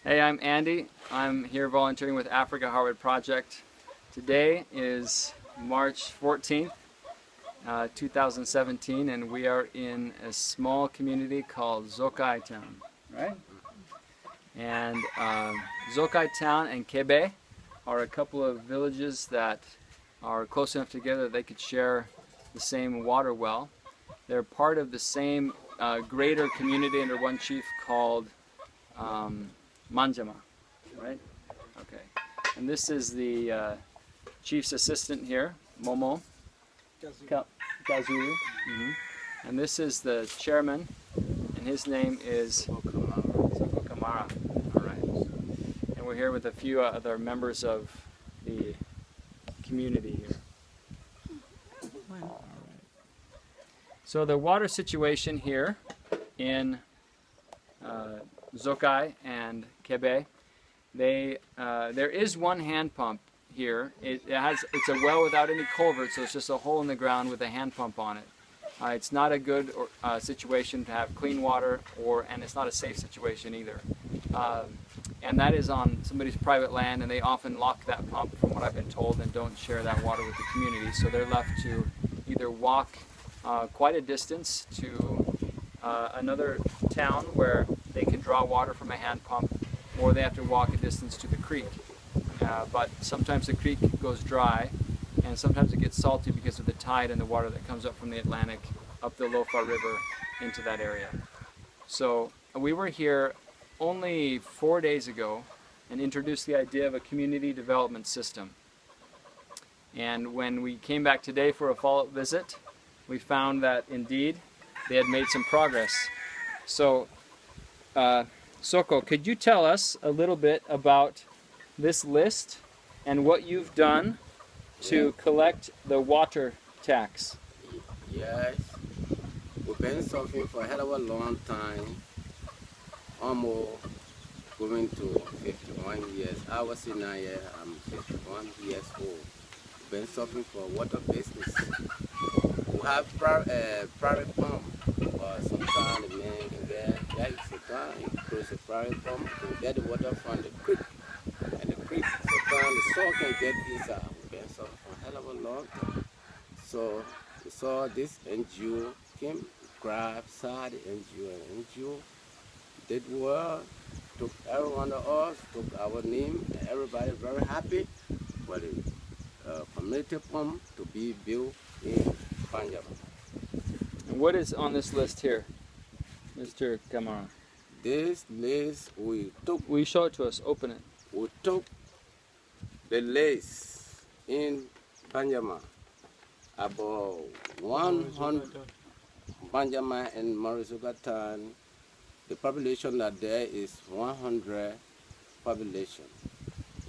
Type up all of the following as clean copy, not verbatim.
Hey, I'm Andy. I'm here volunteering with Africa Heartwood Project. Today is March 14th, 2017, and we are in a small community called Zokai Town, right? And Zokai Town and Kebe are a couple of villages that are close enough together that they could share the same water well. They're part of the same greater community under one chief called Manjama, right? Okay. And this is the chief's assistant here, Momo Kazulu. And this is the chairman, and his name is Soko Kamara. All right. And we're here with a few other members of the community here. All right. So the water situation here in Zokai and Kebe, there is one hand pump here. It's a well without any culvert, so it's just a hole in the ground with a hand pump on it. It's not a good situation to have clean water, and it's not a safe situation either. And that is on somebody's private land, and they often lock that pump, from what I've been told, and don't share that water with the community. So they're left to either walk quite a distance to another town where they can draw water from a hand pump, or they have to walk a distance to the creek. But sometimes the creek goes dry, and sometimes it gets salty because of the tide and the water that comes up from the Atlantic up the Lofa River into that area. So we were here only 4 days ago and introduced the idea of a community development system. And when we came back today for a follow-up visit, we found that indeed they had made some progress. So Soko, could you tell us a little bit about this list and what you've done to collect the water tax? Yes, we've been suffering for a hell of a long time, almost going to 51 years. I was in a year, I'm 51 years old. We've been suffering for water business. We have private pump, but sometimes the man can close the private pump to get the water from the creek. And the creek, sometimes the soil can get inside. We've been suffering for a hell of a long time. So we saw this NGO came, grabbed, saw the NGO, and NGO did well, took every one of us, took our name, and everybody very happy for the community pump to be built in Punjab. And what is on this list here, Mr. Kamara? This list we took. Will you show it to us? Open it. We took the list in Punjab, about 100 Punjab and Marizugatan. The population that there is 100 population.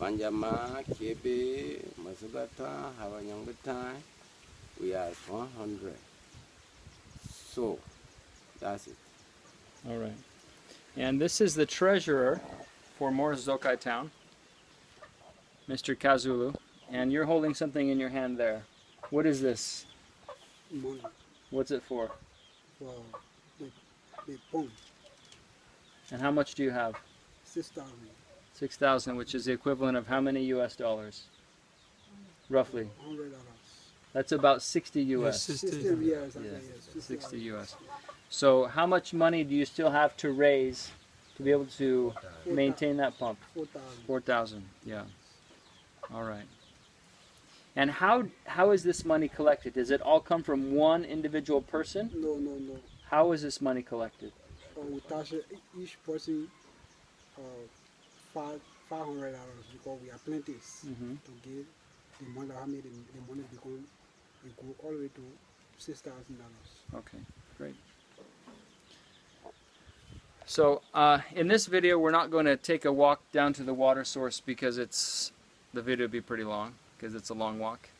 Panjama, Kebe, Mazugata, Havanyangatan, we are 100. So, that's it. All right. And this is the treasurer for Morris Zokai Town, Mr. Kazulu, and you're holding something in your hand there. What is this? Money What's it for? for the pump, And how much do you have? 6,000. 6,000, which is the equivalent of how many US dollars? Roughly. $100. That's about 60 US. 60 years. Yeah, Yes, 60 US. So how much money do you still have to raise to be able to maintain that pump? 4,000. 4,000, yeah. All right. And how is this money collected? Does it all come from one individual person? No. How is this money collected? We tax each person $500 because we are plenty to give the money. How many the money become? We go all the way to $6,000. Okay, great. So in this video, we're not going to take a walk down to the water source because the video would be pretty long because it's a long walk.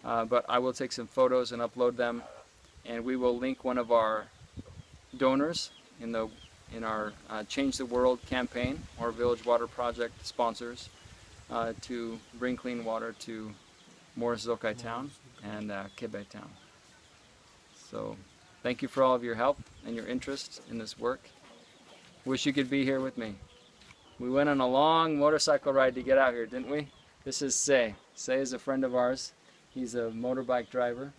But I will take some photos and upload them, and we will link one of our donors in our Change the World campaign, or Village Water Project sponsors, to bring clean water to Morris Zokai Town and Kebe Town. So thank you for all of your help and your interest in this work. Wish you could be here with me. We went on a long motorcycle ride to get out here, didn't we? This is Say. Say is a friend of ours. He's a motorbike driver,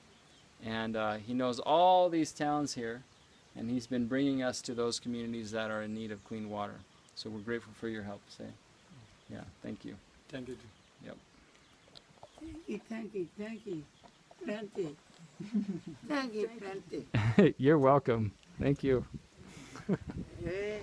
and he knows all these towns here, and he's been bringing us to those communities that are in need of clean water. So we're grateful for your help, Say. Yeah, thank you. Thank you. Yep. Thank you. Plenty. Thank you, plenty. You're welcome. Thank you. Yeah.